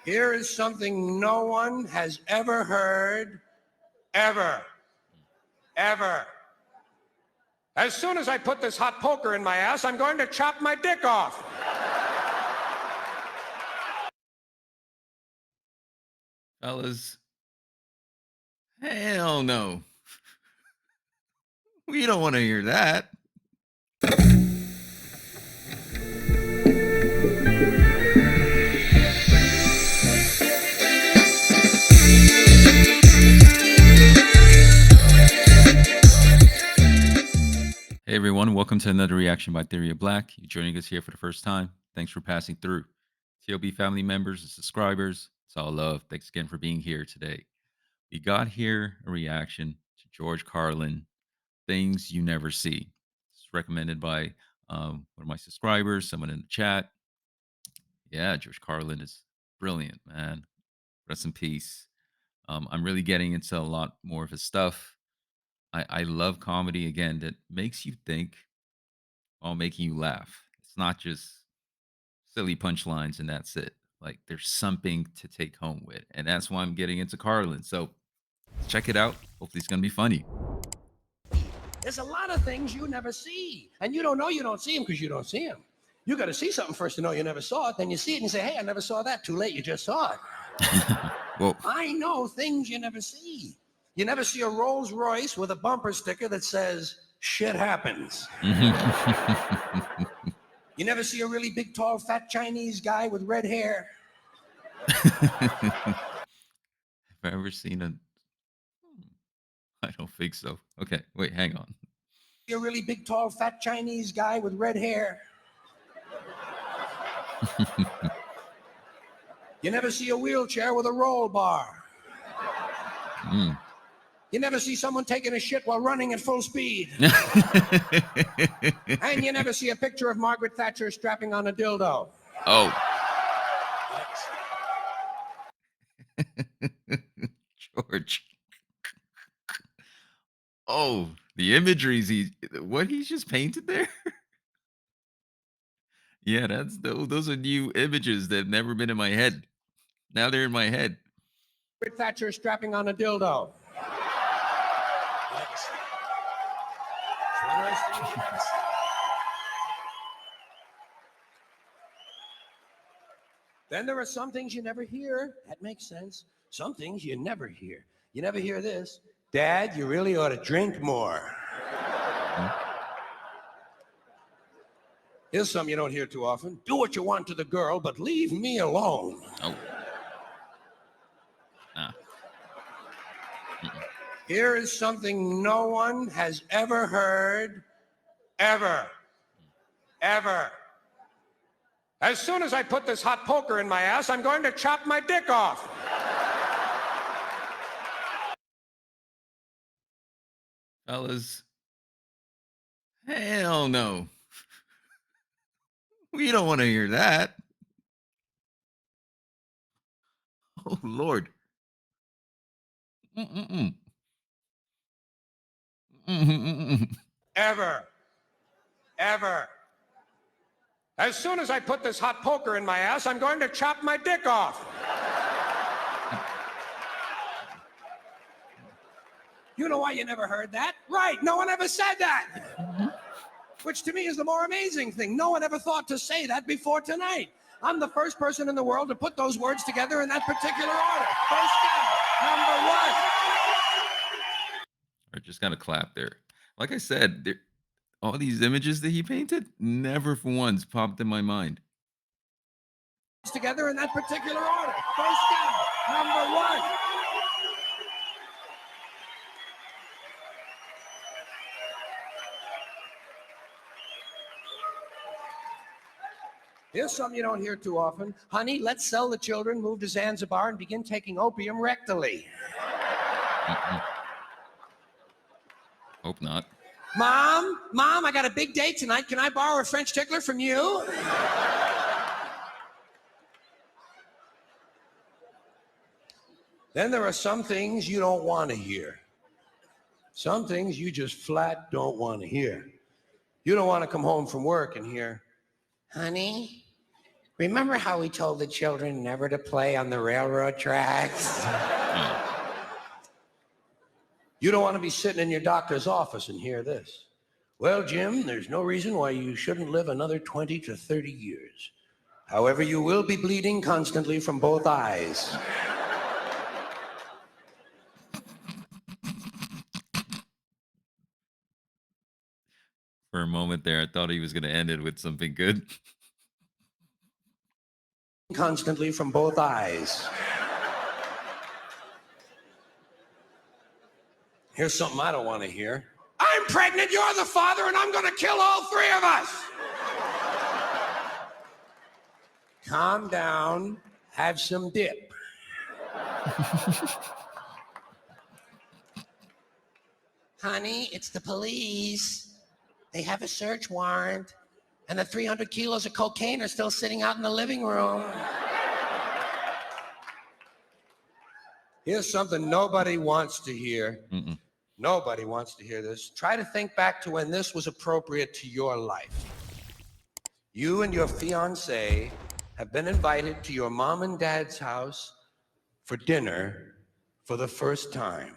Here is something no one has ever heard, ever. As soon as I put this hot poker in my ass, I'm going to chop my dick off. Fellas, hell no. We don't want to hear that. Hey everyone, welcome to another reaction by Theory of Black. You joining us here for the first time? Thanks for passing through. TLB family members and subscribers, it's all love. Thanks again for being here today. We got here a reaction to George Carlin, Things You Never See. It's recommended by one of my subscribers, someone in the chat. Yeah, George Carlin is brilliant, man. Rest in peace. I'm really getting into a lot more of his stuff. I love comedy again that makes you think while making you laugh. It's not just silly punchlines and that's it. Like there's something to take home with. And that's why I'm getting into Carlin. So check it out. Hopefully it's gonna be funny. There's a lot of things you never see, and you don't know you don't see them because you don't see them. You got to see something first to know you never saw it. Then you see it and you say, hey, I never saw that. Too late, you just saw it. Well, I know things you never see. You never see a Rolls Royce with a bumper sticker that says, shit happens. You never see a really big, tall, fat Chinese guy with red hair. have I ever seen a I don't think so. Okay, wait, hang on. A really big, tall, fat Chinese guy with red hair. You never see a wheelchair with a roll bar. Mm. You never see someone taking a shit while running at full speed. And you never see a picture of Margaret Thatcher strapping on a dildo. Oh. George. Oh, the imageries what he's just painted there? Yeah, those are new images that have never been in my head. Now they're in my head. Margaret Thatcher strapping on a dildo. Then there are some things you never hear. That makes sense. Some things you never hear. You never hear this. Dad, you really ought to drink more. Here's something you don't hear too often. Do what you want to the girl, but leave me alone. Oh. Here is something no one has ever heard, ever. As soon as I put this hot poker in my ass, I'm going to chop my dick off. Fellas, hell no. We don't want to hear that. Oh, Lord. Mm-mm-mm. Mm-mm-mm. Ever. As soon as I put this hot poker in my ass, I'm going to chop my dick off. You know why you never heard that? Right, no one ever said that. Which to me is the more amazing thing. No one ever thought to say that before tonight. I'm the first person in the world to put those words together in that particular order. First down, number one. I just got to clap there. Like I said, all these images that he painted never for once popped in my mind. Together in that particular order. First down, number one. Here's something you don't hear too often. Honey, let's sell the children, move to Zanzibar, and begin taking opium rectally. Hope not. Mom, I got a big date tonight. Can I borrow a French tickler from you? Then there are some things you don't want to hear. Some things you just flat don't want to hear. You don't want to come home from work and hear, honey, Remember how we told the children never to play on the railroad tracks? Oh, You don't want to be sitting in your doctor's office and hear this. Well, Jim, there's no reason why you shouldn't live another 20 to 30 years. However, you will be bleeding constantly from both eyes. for a moment there, I thought he was going to end it with something good. Constantly from both eyes. Here's something I don't want to hear. I'm pregnant, you're the father, and I'm going to kill all three of us. Calm down, have some dip. Honey, it's the police. They have a search warrant, and the 300 kilos of cocaine are still sitting out in the living room. Here's something nobody wants to hear. Mm-mm. Nobody wants to hear this. Try to think back to when this was appropriate to your life. You and your fiancé have been invited to your mom and dad's house for dinner for the first time.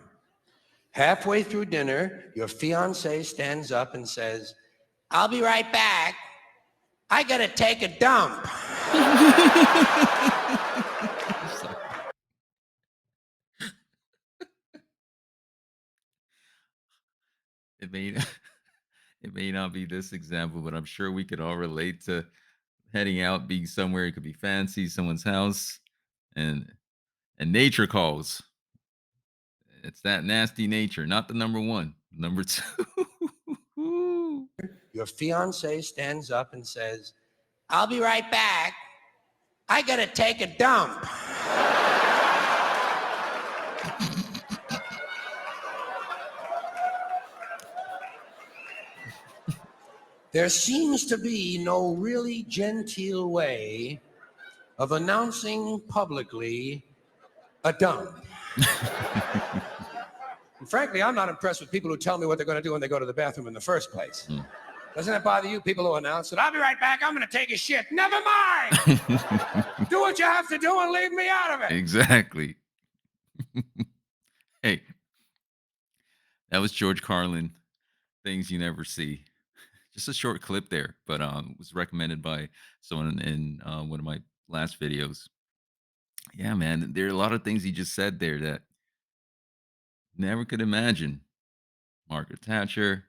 Halfway through dinner, your fiancé stands up and says, I'll be right back. I gotta take a dump. So, it may it may not be this example, but I'm sure we could all relate to heading out, being somewhere. It could be fancy, someone's house, and nature calls. It's that nasty nature, not the number one. Number two. Your fiancé stands up and says, I'll be right back. I gotta take a dump. There seems to be no really genteel way of announcing publicly a dump. And frankly, I'm not impressed with people who tell me what they're going to do when they go to the bathroom in the first place. Mm. Doesn't it bother you, people who announce that I'll be right back, I'm going to take a shit? Never mind. Do what you have to do and leave me out of it. Exactly. Hey, that was George Carlin. Things you never see. Just a short clip there, but was recommended by someone in one of my last videos. Yeah, man, there are a lot of things he just said there that never could imagine. Margaret Thatcher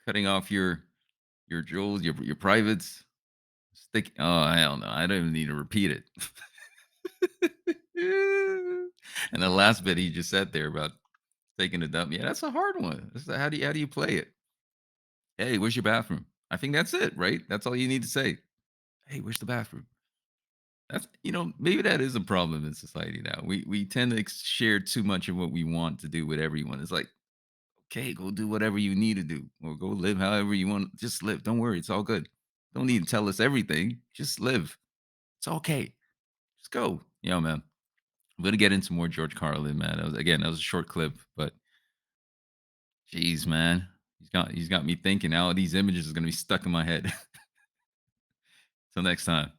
cutting off your jewels, your privates. Stick. Oh, hell no! I don't even need to repeat it. And the last bit he just said there about taking a dump. Yeah, that's a hard one. How do you play it? Hey, where's your bathroom? I think that's it, right? That's all you need to say. Hey, where's the bathroom? That's maybe that is a problem in society now. We tend to share too much of what we want to do with everyone. It's like, okay, go do whatever you need to do, or go live however you want. Just live. Don't worry, it's all good. Don't need to tell us everything. Just live. It's okay. Just go. Yeah, man. I'm gonna get into more George Carlin, man. That was a short clip, but jeez, man, he's got me thinking. Now these images are gonna be stuck in my head. Till next time.